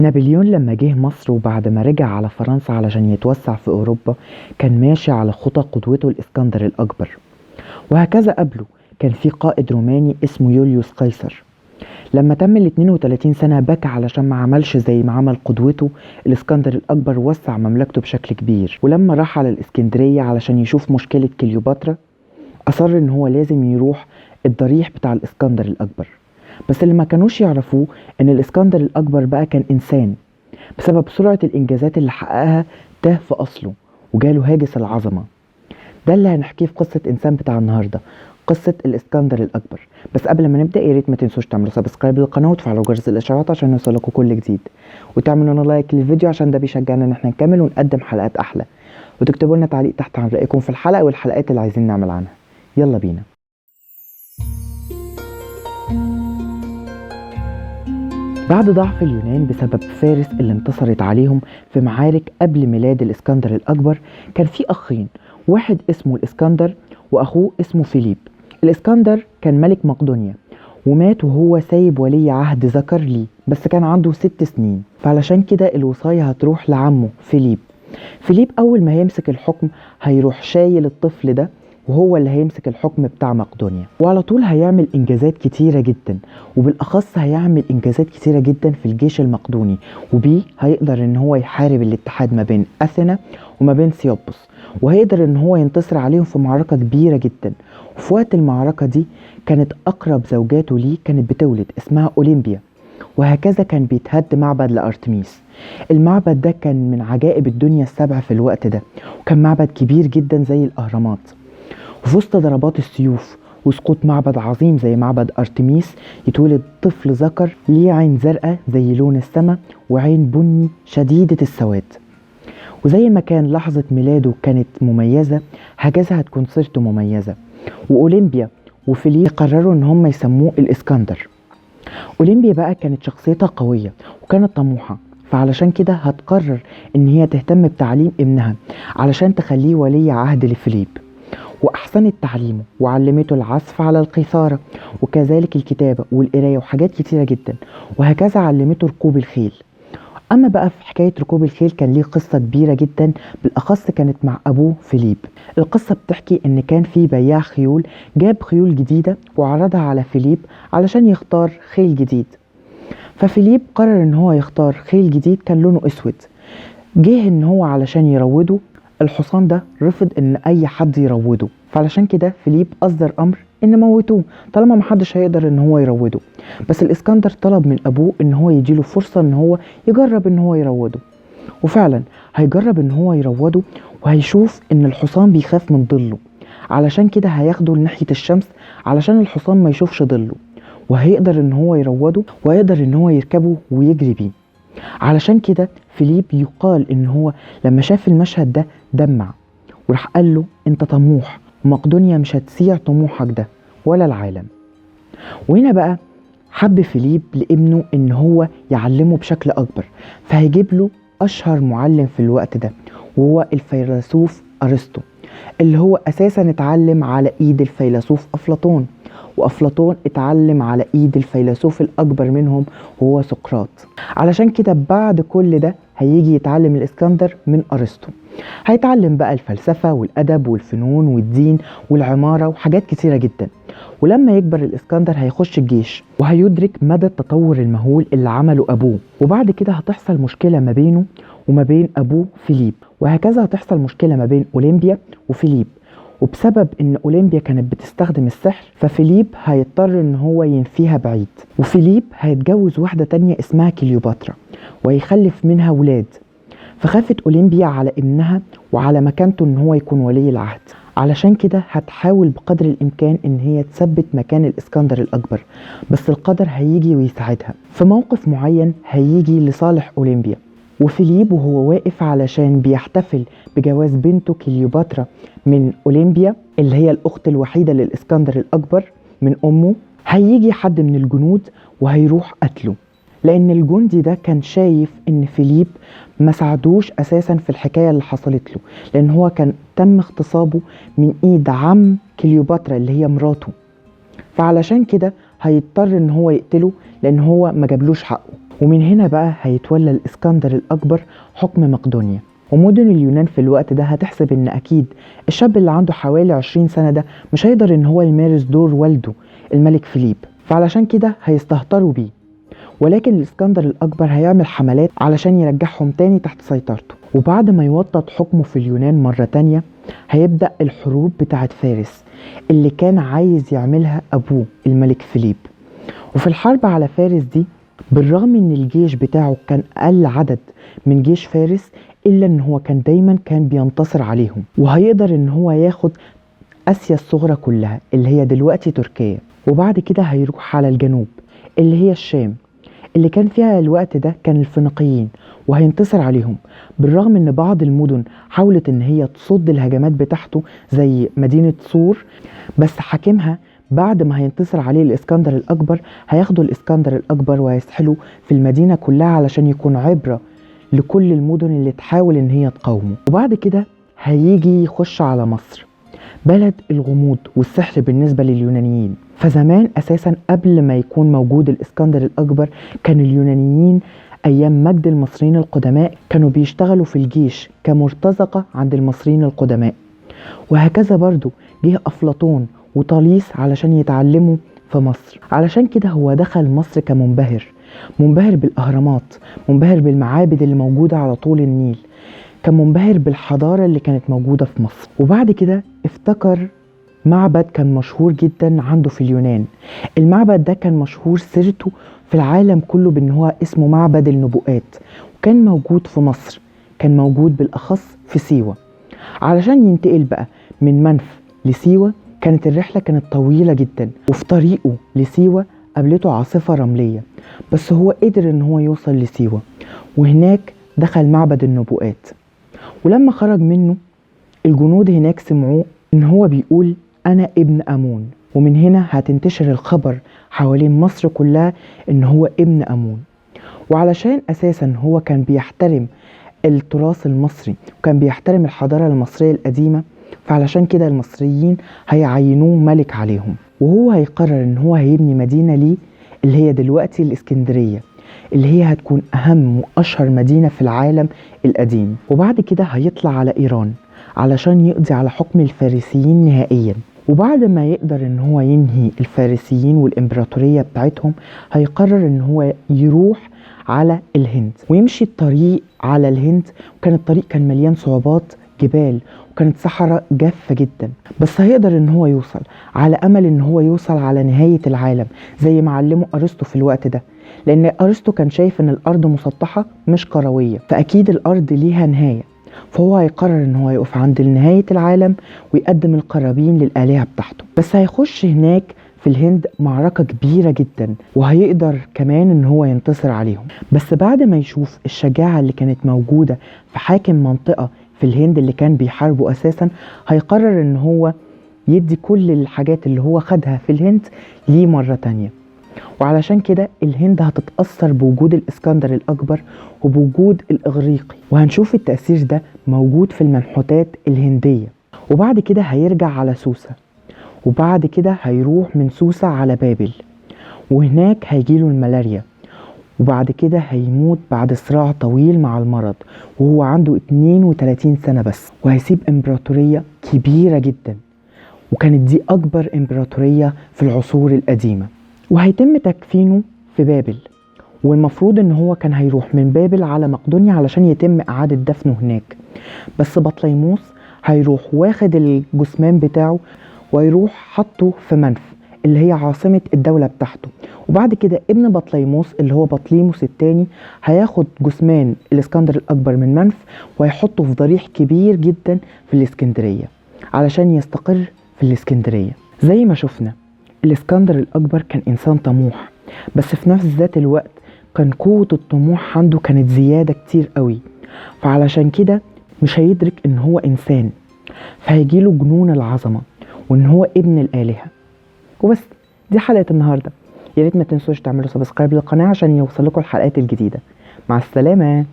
نابليون لما جه مصر وبعد ما رجع على فرنسا علشان يتوسع في أوروبا، كان ماشي على خطى قدوته الإسكندر الأكبر. وهكذا قبله كان في قائد روماني اسمه يوليوس قيصر. لما تم ال 32 سنة بكى علشان ما عملش زي ما عمل قدوته الإسكندر الأكبر، ووسع مملكته بشكل كبير. ولما راح على الإسكندرية علشان يشوف مشكلة كليوباترا، أصر إن هو لازم يروح الضريح بتاع الإسكندر الأكبر. بس اللي ما كانوش يعرفوه إن الإسكندر الأكبر بقى كان إنسان، بسبب سرعة الإنجازات اللي حققها تاه في أصله وجاله هاجس العظمة. ده اللي هنحكيه في قصة إنسان بتاع النهاردة، قصة الإسكندر الأكبر. بس قبل ما نبدأ يا ريت ما تنسوش تعملوا سبسكرايب للقناة وتفعلوا جرس الإشعارات عشان يوصلكوا كل جديد، وتعملوا لنا لايك للفيديو عشان ده بيشجعنا إن احنا نكمل ونقدم حلقات أحلى، وتكتبوا لنا تعليق تحت عن رأيكم في الحلقة والحلقات اللي عايزين نعمل عنها. يلا بينا. بعد ضعف اليونان بسبب فارس اللي انتصرت عليهم في معارك قبل ميلاد الإسكندر الأكبر، كان في أخين، واحد اسمه الإسكندر وأخوه اسمه فيليب. الإسكندر كان ملك مقدونيا ومات وهو سايب ولي عهد ذكر ليه، بس كان عنده 6 سنين، فعلشان كده الوصاية هتروح لعمه فيليب. فيليب أول ما هيمسك الحكم هيروح شايل الطفل ده وهو اللي هيمسك الحكم بتاع مقدونيا، وعلى طول هيعمل إنجازات كتيرة جدا، وبالأخص هيعمل إنجازات كتيرة جدا في الجيش المقدوني، وبيه هيقدر إن هو يحارب الاتحاد ما بين أثينا وما بين ثيوبس، وهيقدر إن هو ينتصر عليهم في معركة كبيرة جدا. وفي وقت المعركة دي كانت أقرب زوجاته ليه كانت بتولد اسمها أولمبيا، وهكذا كان بيتهد معبد لأرتميس. المعبد ده كان من عجائب الدنيا السبع في الوقت ده، وكان معبد كبير جدا زي الأهرامات. وفي وسط ضربات السيوف وسقوط معبد عظيم زي معبد أرتميس يتولد طفل ذكر ليه عين زرقاء زي لون السماء وعين بني شديدة السواد. وزي ما كان لحظة ميلاده كانت مميزة، هكذا هتكون سيرته مميزة. وأولمبيا وفيليب قرروا إن هم يسموه الإسكندر. أولمبيا بقى كانت شخصيتها قوية وكانت طموحة، فعلشان كده هتقرر إن هي تهتم بتعليم ابنها علشان تخليه ولي عهد لفيليب. وأحسنت تعليمه وعلمته العزف على القيثارة وكذلك الكتابة والقراية وحاجات كتيرة جدا، وهكذا علمته ركوب الخيل. أما بقى في حكاية ركوب الخيل كان ليه قصة كبيرة جدا، بالأخص كانت مع أبوه فيليب. القصة بتحكي إن كان في بياع خيول جاب خيول جديدة وعرضها على فيليب علشان يختار خيل جديد. ففيليب قرر إن هو يختار خيل جديد كان لونه أسود. جه إن هو علشان يروده الحصان ده رفض ان اي حد يروده، فعلشان كده فيليب اصدر امر ان موتوه طالما محدش هيقدر ان هو يروده. بس الاسكندر طلب من ابوه ان هو يديله فرصة ان هو يجرب ان هو يروده، وفعلا هيجرب ان هو يروده وهيشوف ان الحصان بيخاف من ظله، علشان كده هياخده لناحية الشمس علشان الحصان ما يشوفش ظله، وهيقدر ان هو يروده وهيقدر ان هو يركبه ويجري بيه. علشان كده فيليب يقال ان هو لما شاف المشهد ده دمع، وراح قال له انت طموح ومقدونيا مش هتسيع طموحك ده ولا العالم. وهنا بقى حب فيليب لابنه ان هو يعلمه بشكل اكبر، فهيجيب له اشهر معلم في الوقت ده وهو الفيلسوف ارسطو، اللي هو اساسا اتعلم على ايد الفيلسوف افلاطون، وأفلاطون اتعلم على إيد الفيلسوف الأكبر منهم وهو سقراط. علشان كده بعد كل ده هيجي يتعلم الإسكندر من أرسطو، هيتعلم بقى الفلسفة والأدب والفنون والدين والعمارة وحاجات كتيرة جدا. ولما يكبر الإسكندر هيخش الجيش وهيدرك مدى التطور المهول اللي عمله أبوه، وبعد كده هتحصل مشكلة ما بينه وما بين أبوه فيليب، وهكذا هتحصل مشكلة ما بين أولمبيا وفيليب. وبسبب ان اولمبيا كانت بتستخدم السحر، ففيليب هيضطر ان هو ينفيها بعيد، وفيليب هيتجوز واحدة تانية اسمها كليوباترا ويخلف منها ولاد. فخافت اولمبيا على ابنها وعلى مكانته ان هو يكون ولي العهد، علشان كده هتحاول بقدر الامكان ان هي تثبت مكان الاسكندر الاكبر. بس القدر هيجي ويساعدها في موقف معين هيجي لصالح اولمبيا. وفيليب وهو واقف علشان بيحتفل بجواز بنته كليوباترا من أولمبيا اللي هي الأخت الوحيدة للإسكندر الأكبر من أمه، هيجي حد من الجنود وهيروح قتله، لأن الجندي ده كان شايف إن فيليب ما ساعدوش أساسا في الحكاية اللي حصلت له، لأن هو كان تم اغتصابه من إيد عم كليوباترا اللي هي مراته، فعلشان كده هيضطر إن هو يقتله لأن هو ما جابلوش حقه. ومن هنا بقى هيتولى الإسكندر الأكبر حكم مقدونيا. ومدن اليونان في الوقت ده هتحسب إن أكيد الشاب اللي عنده حوالي 20 سنة ده مش هيقدر إن هو يمارس دور والده الملك فيليب، فعلشان كده هيستهتروا بيه. ولكن الإسكندر الأكبر هيعمل حملات علشان يرجعهم تاني تحت سيطرته. وبعد ما يوطد حكمه في اليونان مرة تانية هيبدأ الحروب بتاعت فارس اللي كان عايز يعملها أبوه الملك فيليب. وفي الحرب على فارس دي بالرغم ان الجيش بتاعه كان اقل عدد من جيش فارس، الا ان هو كان دايما بينتصر عليهم، وهيقدر ان هو ياخد اسيا الصغرى كلها اللي هي دلوقتي تركيا. وبعد كده هيروح على الجنوب اللي هي الشام اللي كان فيها الوقت ده كان الفينيقيين، وهينتصر عليهم بالرغم ان بعض المدن حاولت ان هي تصد الهجمات بتاعته زي مدينة صور، بس حاكمها بعد ما هينتصر عليه الإسكندر الأكبر هياخدوا الإسكندر الأكبر ويسحلوا في المدينة كلها علشان يكون عبرة لكل المدن اللي تحاول إن هي تقاومه. وبعد كده هيجي يخش على مصر، بلد الغموض والسحر بالنسبة لليونانيين. فزمان أساسا قبل ما يكون موجود الإسكندر الأكبر كان اليونانيين أيام مجد المصريين القدماء كانوا بيشتغلوا في الجيش كمرتزقة عند المصريين القدماء. وهكذا برضو جه أفلاطون وطاليس علشان يتعلموا في مصر. علشان كده هو دخل مصر كمنبهر، منبهر بالأهرامات، منبهر بالمعابد اللي موجودة على طول النيل، كان منبهر بالحضارة اللي كانت موجودة في مصر. وبعد كده افتكر معبد كان مشهور جدا عنده في اليونان. المعبد ده كان مشهور سيرته في العالم كله بأن هو اسمه معبد النبوءات، وكان موجود في مصر، كان موجود بالأخص في سيوة. علشان ينتقل بقى من منف لسيوة كانت الرحلة كانت طويلة جدا، وفي طريقه لسيوة قابلته عاصفة رملية، بس هو قدر ان هو يوصل لسيوة، وهناك دخل معبد النبوءات. ولما خرج منه الجنود هناك سمعوه ان هو بيقول انا ابن امون، ومن هنا هتنتشر الخبر حوالين مصر كلها ان هو ابن امون. وعلشان اساسا هو كان بيحترم التراث المصري وكان بيحترم الحضارة المصرية القديمة، فعلشان كده المصريين هيعينوه ملك عليهم، وهو هيقرر ان هو هيبني مدينة ليه اللي هي دلوقتي الإسكندرية، اللي هي هتكون أهم وأشهر مدينة في العالم القديم. وبعد كده هيطلع على إيران علشان يقضي على حكم الفارسيين نهائيا. وبعد ما يقدر ان هو ينهي الفارسيين والإمبراطورية بتاعتهم هيقرر ان هو يروح على الهند ويمشي الطريق على الهند. وكان الطريق كان مليان صعوبات، جبال، وكانت صحراء جافة جدا، بس هيقدر ان هو يوصل على امل ان هو يوصل على نهاية العالم زي ما علمه ارسطو في الوقت ده، لان ارسطو كان شايف ان الارض مسطحة مش كروية، فاكيد الارض ليها نهاية. فهو هيقرر ان هو يقف عند نهاية العالم ويقدم القرابين للآلهة بتاعته. بس هيخش هناك في الهند معركة كبيرة جدا، وهيقدر كمان ان هو ينتصر عليهم. بس بعد ما يشوف الشجاعة اللي كانت موجودة في حاكم منطقة في الهند اللي كان بيحاربه اساسا، هيقرر ان هو يدي كل الحاجات اللي هو خدها في الهند ليه مرة تانية. وعلشان كده الهند هتتأثر بوجود الإسكندر الأكبر وبوجود الإغريقي، وهنشوف التأثير ده موجود في المنحوتات الهندية. وبعد كده هيرجع على سوسة، وبعد كده هيروح من سوسة على بابل، وهناك هيجيله الملاريا، وبعد كده هيموت بعد صراع طويل مع المرض وهو عنده 32 سنة بس، وهيسيب إمبراطورية كبيرة جدا، وكانت دي أكبر إمبراطورية في العصور القديمة. وهيتم تكفينه في بابل، والمفروض ان هو كان هيروح من بابل على مقدونيا علشان يتم إعادة دفنه هناك. بس بطليموس هيروح واخد الجثمان بتاعه ويروح حطه في منف اللي هي عاصمة الدولة بتاعته. وبعد كده ابن بطليموس اللي هو بطليموس الثاني هياخد جثمان الإسكندر الأكبر من منف ويحطه في ضريح كبير جدا في الإسكندرية علشان يستقر في الإسكندرية. زي ما شفنا الإسكندر الأكبر كان إنسان طموح، بس في نفس ذات الوقت كان قوة الطموح عنده كانت زيادة كتير قوي، فعلشان كده مش هيدرك إن هو إنسان، فهيجيله جنون العظمة وإن هو ابن الآلهة. وبس، دي حلقة النهاردة. ياريت ما تنسوش تعملوا سبسكرايب للقناة عشان يوصل لكم الحلقات الجديدة. مع السلامة.